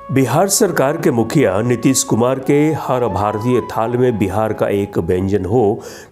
बिहार सरकार के मुखिया नीतीश कुमार के हर भारतीय थाल में बिहार का एक व्यंजन हो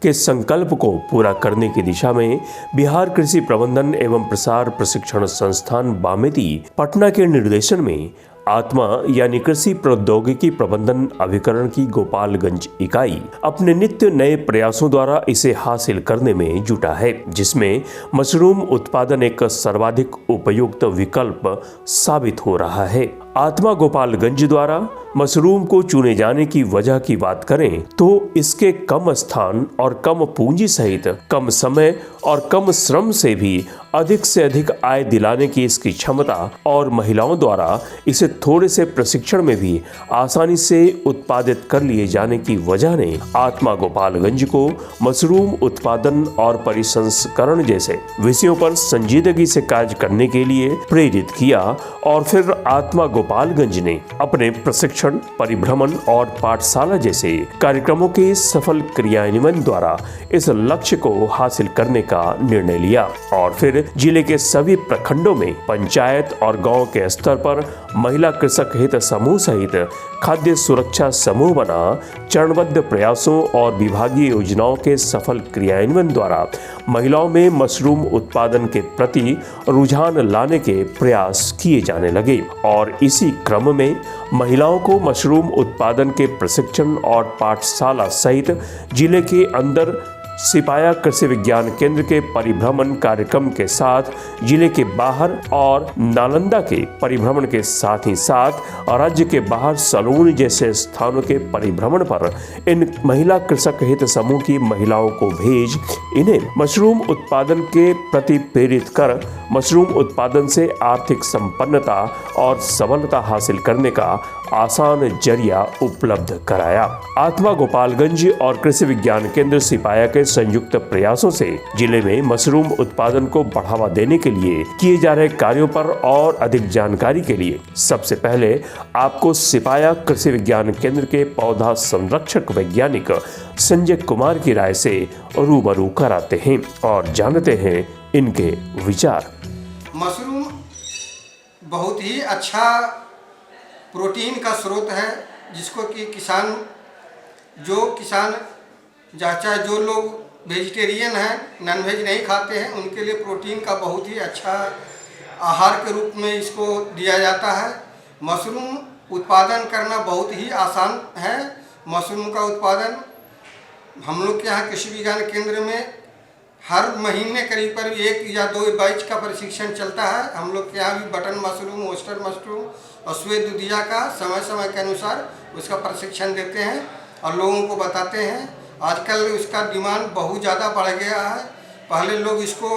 के संकल्प को पूरा करने की दिशा में बिहार कृषि प्रबंधन एवं प्रसार प्रशिक्षण संस्थान बामेती पटना के निर्देशन में आत्मा यानी कृषि प्रौद्योगिकी प्रबंधन अभिकरण की गोपालगंज इकाई अपने नित्य नए प्रयासों द्वारा इसे हासिल करने में जुटा है, जिसमें मशरूम उत्पादन एक सर्वाधिक उपयुक्त विकल्प साबित हो रहा है। आत्मा गोपालगंज द्वारा मशरूम को चुने जाने की वजह की बात करें तो इसके कम स्थान और कम पूंजी सहित कम समय और कम श्रम से भी अधिक से अधिक आय दिलाने की इसकी क्षमता और महिलाओं द्वारा इसे थोड़े से प्रशिक्षण में भी आसानी से उत्पादित कर लिए जाने की वजह ने आत्मा गोपालगंज को मशरूम उत्पादन और परिसंस्करण जैसे विषयों पर संजीदगी से कार्य करने के लिए प्रेरित किया और फिर आत्मा गोपालगंज ने अपने प्रशिक्षण, परिभ्रमण और पाठशाला जैसे कार्यक्रमों के सफल क्रियान्वयन द्वारा इस लक्ष्य को हासिल करने का निर्णय लिया और फिर जिले के सभी प्रखंडों में पंचायत और गांव के स्तर पर महिला कृषक हित समूह सहित खाद्य सुरक्षा समूह बना चरणबद्ध प्रयासों और विभागीय योजनाओं के सफल क्रियान्वयन द्वारा महिलाओं में मशरूम उत्पादन के प्रति रुझान लाने के प्रयास किए जाने लगे और इसी क्रम में महिलाओं को मशरूम उत्पादन के प्रशिक्षण और पाठशाला सहित जिले के अंदर सिपाया कृषि विज्ञान केंद्र के परिभ्रमण कार्यक्रम के साथ जिले के बाहर और नालंदा के परिभ्रमण के साथ ही साथ राज्य के बाहर सलून जैसे स्थानों के परिभ्रमण पर इन महिला कृषक हित समूह की महिलाओं को भेज इन्हें मशरूम उत्पादन के प्रति प्रेरित कर मशरूम उत्पादन से आर्थिक संपन्नता और सबलता हासिल करने का आसान जरिया उपलब्ध कराया। आत्मा गोपालगंज और कृषि विज्ञान केंद्र सिपाया के संयुक्त प्रयासों से जिले में मशरूम उत्पादन को बढ़ावा देने के लिए किए जा रहे कार्यों पर और अधिक जानकारी के लिए सबसे पहले आपको सिपाया कृषि विज्ञान केंद्र के पौधा संरक्षक वैज्ञानिक संजय कुमार की राय से रूबरू कराते हैं और जानते हैं इनके विचार। मशरूम बहुत ही अच्छा प्रोटीन का स्रोत है, जिसको कि किसान चाहे जो लोग वेजिटेरियन हैं, नॉनवेज नहीं खाते हैं, उनके लिए प्रोटीन का बहुत ही अच्छा आहार के रूप में इसको दिया जाता है। मशरूम उत्पादन करना बहुत ही आसान है। मशरूम का उत्पादन हम लोग के यहाँ कृषि विज्ञान केंद्र में हर महीने करीब 1 या 2 बैच का प्रशिक्षण चलता है। हम लोग के यहाँ भी बटन मशरूम, ओस्टर मशरूम और श्वेत दुधिया का समय समय के अनुसार उसका प्रशिक्षण देते हैं और लोगों को बताते हैं। आजकल उसका डिमांड बहुत ज़्यादा बढ़ गया है। पहले लोग इसको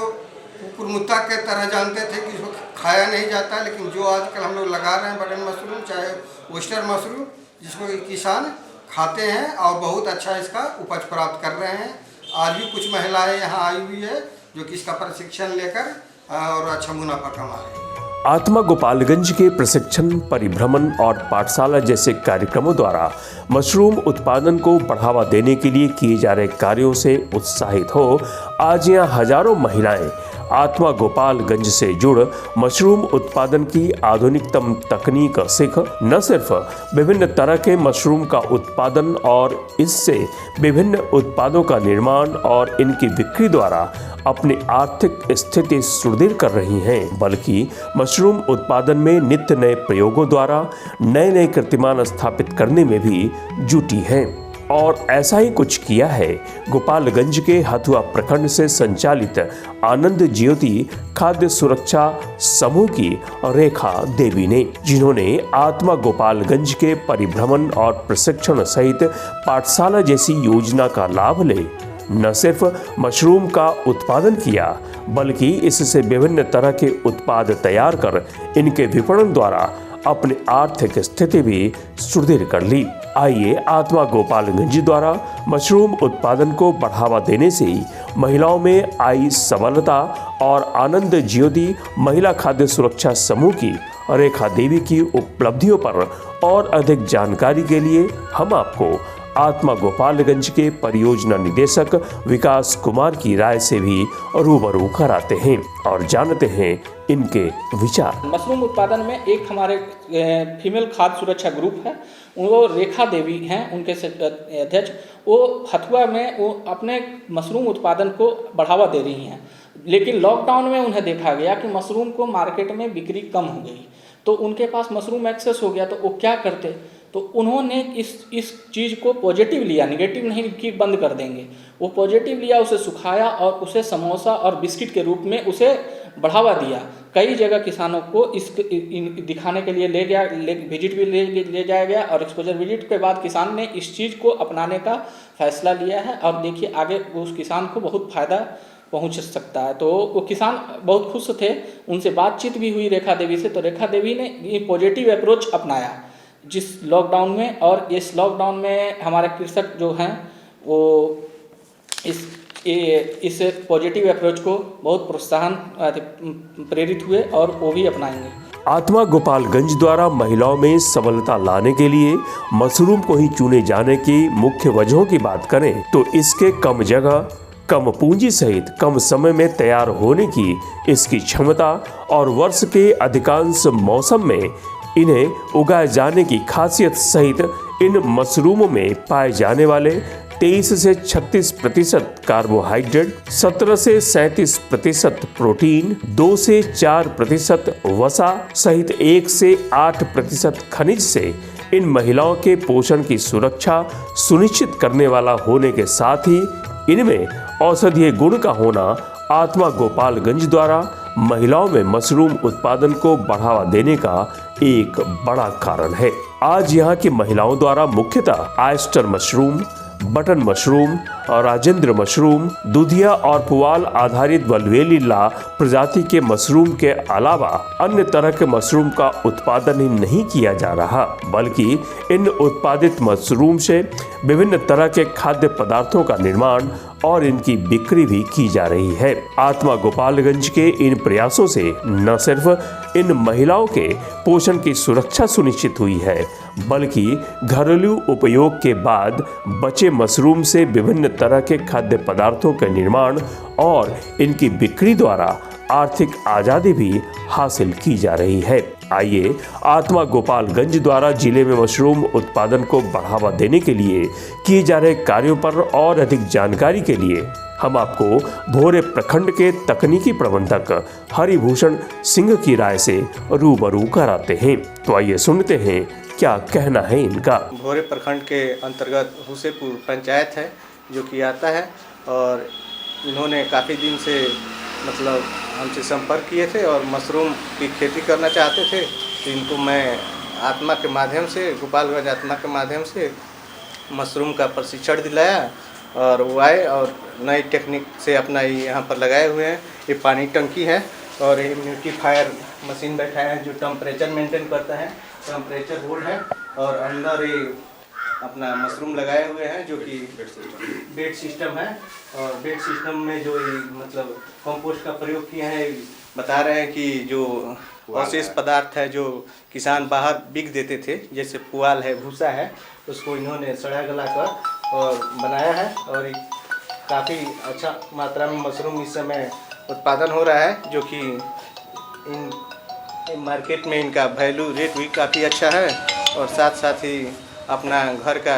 कुकुरमुत्ता के तरह जानते थे कि इसको खाया नहीं जाता, लेकिन जो आजकल हम लोग लगा रहे हैं बटन मशरूम चाहे ओस्टर मशरूम, जिसको किसान खाते हैं और बहुत अच्छा इसका उपज प्राप्त कर रहे हैं। आज भी कुछ महिलाएं यहाँ आई हुई है जो कि इसका प्रशिक्षण लेकर और अच्छा मुनाफा कमा रहे हैं। आत्मा गोपालगंज के प्रशिक्षण, परिभ्रमण और पाठशाला जैसे कार्यक्रमों द्वारा मशरूम उत्पादन को बढ़ावा देने के लिए किए जा रहे कार्यों से उत्साहित हो आज यहाँ हजारों महिलाएं आत्मा गोपालगंज से जुड़ मशरूम उत्पादन की आधुनिकतम तकनीक सीख न सिर्फ विभिन्न तरह के मशरूम का उत्पादन और इससे विभिन्न उत्पादों का निर्माण और इनकी बिक्री द्वारा अपनी आर्थिक स्थिति सुदृढ़ कर रही हैं, बल्कि मशरूम उत्पादन में नित्य नए प्रयोगों द्वारा नए नए कीर्तिमान स्थापित करने में भी जुटी हैं। और ऐसा ही कुछ किया है गोपालगंज के हथुआ प्रखंड से संचालित आनंद ज्योति खाद्य सुरक्षा समूह की रेखा देवी ने, जिन्होंने आत्मा गोपालगंज के परिभ्रमण और प्रशिक्षण सहित पाठशाला जैसी योजना का लाभ ले न सिर्फ मशरूम का उत्पादन किया, बल्कि इससे विभिन्न तरह के उत्पाद तैयार कर इनके विपणन द्वारा अपनी आर्थिक स्थिति भी सुदृढ़ कर ली। आइए आत्मा गोपालगंज द्वारा मशरूम उत्पादन को बढ़ावा देने से महिलाओं में आई सबलता और आनंद ज्योति महिला खाद्य सुरक्षा समूह की रेखा देवी की उपलब्धियों पर और अधिक जानकारी के लिए हम आपको आत्मा गोपालगंज के परियोजना निदेशक विकास कुमार की राय से भी रूबरू कराते हैं और जानते हैं इनके विचार। मशरूम उत्पादन में एक हमारे फीमेल खाद्य सुरक्षा ग्रुप है, वो रेखा देवी हैं, उनके अध्यक्ष। वो हथुआ में वो अपने मशरूम उत्पादन को बढ़ावा दे रही हैं, लेकिन लॉकडाउन में उन्हें देखा गया कि मशरूम को मार्केट में बिक्री कम हो गई, तो उनके पास मशरूम एक्सेस हो गया, तो वो क्या करते, तो उन्होंने इस चीज़ को पॉजिटिव लिया, निगेटिव नहीं कि बंद कर देंगे। वो पॉजिटिव लिया, उसे सुखाया और उसे समोसा और बिस्किट के रूप में उसे बढ़ावा दिया। कई जगह किसानों को दिखाने के लिए विजिट भी ले जाया गया और एक्सपोजर विजिट के बाद किसान ने इस चीज़ को अपनाने का फैसला लिया है और देखिए आगे उस किसान को बहुत फ़ायदा पहुंच सकता है। तो वो किसान बहुत खुश थे, उनसे बातचीत भी हुई रेखा देवी से, तो रेखा देवी ने ये पॉजिटिव अप्रोच अपनाया जिस लॉकडाउन में, और इस लॉकडाउन में हमारे कृषक जो हैं वो इस पॉजिटिव अप्रोच को बहुत प्रोत्साहन प्रेरित हुए और वो भी अपनाएंगे। आत्मा गोपालगंज द्वारा महिलाओं में सबलता लाने के लिए मशरूम को ही चुने जाने की मुख्य वजहों की बात करें तो इसके कम जगह, कम पूंजी सहित कम समय में तैयार होने की इसकी क्षमता और वर्ष के अधिकांश मौसम में इन्हें उगाए जाने की खासियत सहित इन मशरूमों में पाए जाने वाले 23 से 36% कार्बोहाइड्रेट, 17 से 37% प्रोटीन, 2 से 4% वसा सहित 1 से 8% खनिज से इन महिलाओं के पोषण की सुरक्षा सुनिश्चित करने वाला होने के साथ ही इनमें औषधीय गुण का होना आत्मा गोपालगंज द्वारा महिलाओं में मशरूम उत्पादन को बढ़ावा देने का एक बड़ा कारण है। आज यहाँ की महिलाओं द्वारा मुख्यतः ऑयस्टर मशरूम, बटन मशरूम और राजेंद्र मशरूम, दुधिया और पुआल आधारित वल्वेलिला प्रजाति के मशरूम के अलावा अन्य तरह के मशरूम का उत्पादन ही नहीं किया जा रहा, बल्कि इन उत्पादित मशरूम से विभिन्न तरह के खाद्य पदार्थों का निर्माण और इनकी बिक्री भी की जा रही है। आत्मा गोपालगंज के इन प्रयासों से न सिर्फ इन महिलाओं के पोषण की सुरक्षा सुनिश्चित हुई है, बल्कि घरेलू उपयोग के बाद बचे मशरूम से विभिन्न तरह के खाद्य पदार्थों के निर्माण और इनकी बिक्री द्वारा आर्थिक आजादी भी हासिल की जा रही है। आइए आत्मा गोपालगंज द्वारा जिले में मशरूम उत्पादन को बढ़ावा देने के लिए किए जा रहे कार्यों पर और अधिक जानकारी के लिए हम आपको भोरे प्रखंड के तकनीकी प्रबंधक हरिभूषण सिंह की राय से रूबरू कराते हैं। तो आइए सुनते हैं क्या कहना है इनका। भोरे प्रखंड के अंतर्गत हुसेपुर पंचायत है जो कि आता है, और इन्होंने काफ़ी दिन से मतलब हमसे संपर्क किए थे और मशरूम की खेती करना चाहते थे। तो इनको मैं आत्मा के माध्यम से, गोपालगंज आत्मा के माध्यम से मशरूम का प्रशिक्षण दिलाया और वो आए और नई टेक्निक से अपना यहाँ पर लगाए हुए हैं। ये पानी टंकी है और ये ह्यूमिडिफायर मशीन बैठा है जो टेम्परेचर मेंटेन करता है, टेम्परेचर होल्ड है, और अंदर ये अपना मशरूम लगाए हुए हैं जो कि बेड सिस्टम है। और बेड सिस्टम में जो मतलब कंपोस्ट का प्रयोग किए हैं, बता रहे हैं कि जो अवशेष पदार्थ है जो किसान बाहर बिक देते थे, जैसे पुआल है, भूसा है, उसको इन्होंने सड़ा गला कर और बनाया है। और काफ़ी अच्छा मात्रा में मशरूम इस समय उत्पादन हो रहा है, जो कि इन मार्केट में इनका वैल्यू रेट भी काफ़ी अच्छा है, और साथ साथ ही अपना घर का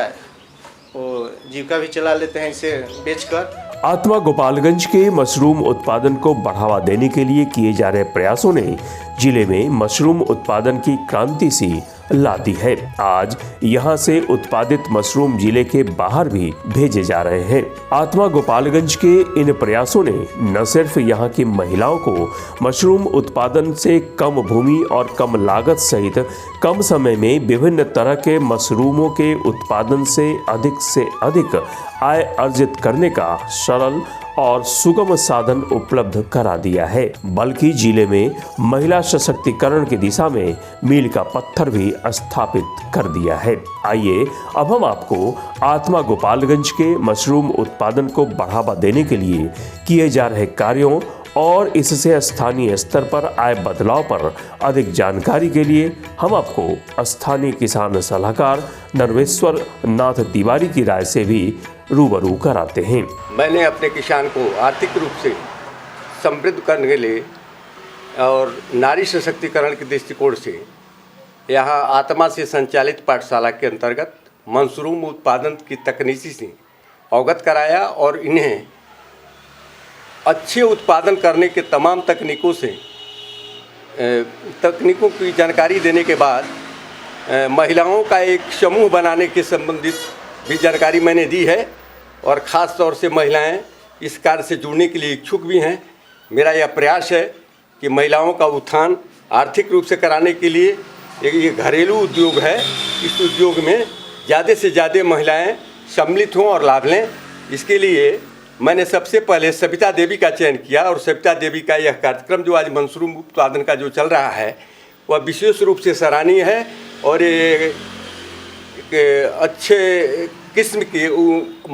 वो जीविका भी चला लेते हैं इसे बेचकर। आत्मा गोपालगंज के मशरूम उत्पादन को बढ़ावा देने के लिए किए जा रहे प्रयासों ने जिले में मशरूम उत्पादन की क्रांति सी ला दी है। आज यहां से उत्पादित मशरूम जिले के बाहर भी भेजे जा रहे हैं। आत्मा गोपालगंज के इन प्रयासों ने न सिर्फ यहां की महिलाओं को मशरूम उत्पादन से कम भूमि और कम लागत सहित कम समय में विभिन्न तरह के मशरूमों के उत्पादन से अधिक आय अर्जित करने का सरल और सुगम साधन उपलब्ध करा दिया है, बल्कि जिले में महिला सशक्तिकरण की दिशा में मील का पत्थर भी स्थापित कर दिया है। आइए अब हम आपको आत्मा गोपालगंज के मशरूम उत्पादन को बढ़ावा देने के लिए किए जा रहे कार्यों और इससे स्थानीय स्तर पर आए बदलाव पर अधिक जानकारी के लिए हम आपको स्थानीय किसान सलाहकार नरवेश्वर नाथ तिवारी की राय से भी रूबरू कराते हैं। मैंने अपने किसान को आर्थिक रूप से समृद्ध करने के लिए और नारी सशक्तिकरण के दृष्टिकोण से यहाँ आत्मा से संचालित पाठशाला के अंतर्गत मशरूम उत्पादन की तकनीकी से अवगत कराया और इन्हें अच्छे उत्पादन करने के तमाम तकनीकों की जानकारी देने के बाद महिलाओं का एक समूह बनाने के संबंधित भी जानकारी मैंने दी है और ख़ास तौर से महिलाएं इस कार्य से जुड़ने के लिए इच्छुक भी हैं। मेरा यह प्रयास है कि महिलाओं का उत्थान आर्थिक रूप से कराने के लिए ये घरेलू उद्योग है, इस उद्योग में ज़्यादा से ज़्यादा महिलाएं सम्मिलित हों और लाभ लें। इसके लिए मैंने सबसे पहले सविता देवी का चयन किया और सविता देवी का यह कार्यक्रम जो आज मशरूम उत्पादन का जो चल रहा है वह विशेष रूप से सराहनीय है और एक अच्छे किस्म की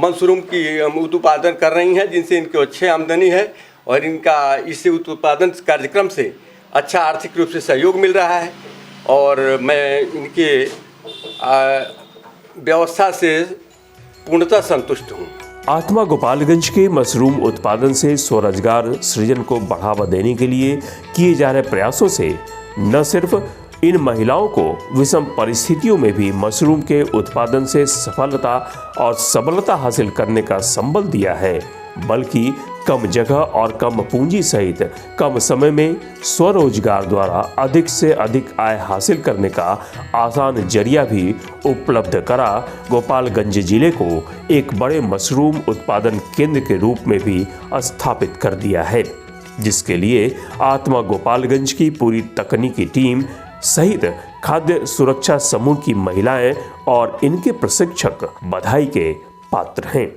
मशरूम की उत्पादन कर रही हैं जिनसे इनको अच्छे आमदनी है और इनका इस उत्पादन कार्यक्रम से अच्छा आर्थिक रूप से सहयोग मिल रहा है और मैं इनके व्यवस्था से पूर्णतः संतुष्ट हूँ। आत्मा गोपालगंज के मशरूम उत्पादन से स्वरोजगार सृजन को बढ़ावा देने के लिए किए जा रहे प्रयासों से न सिर्फ इन महिलाओं को विषम परिस्थितियों में भी मशरूम के उत्पादन से सफलता और सबलता हासिल करने का संबल दिया है, बल्कि कम जगह और कम पूंजी सहित कम समय में स्वरोजगार द्वारा अधिक से अधिक आय हासिल करने का आसान जरिया भी उपलब्ध करा गोपालगंज जिले को एक बड़े मशरूम उत्पादन केंद्र के रूप में भी स्थापित कर दिया है, जिसके लिए आत्मा गोपालगंज की पूरी तकनीकी टीम सहित खाद्य सुरक्षा समूह की महिलाएं और इनके प्रशिक्षक बधाई के पात्र हैं।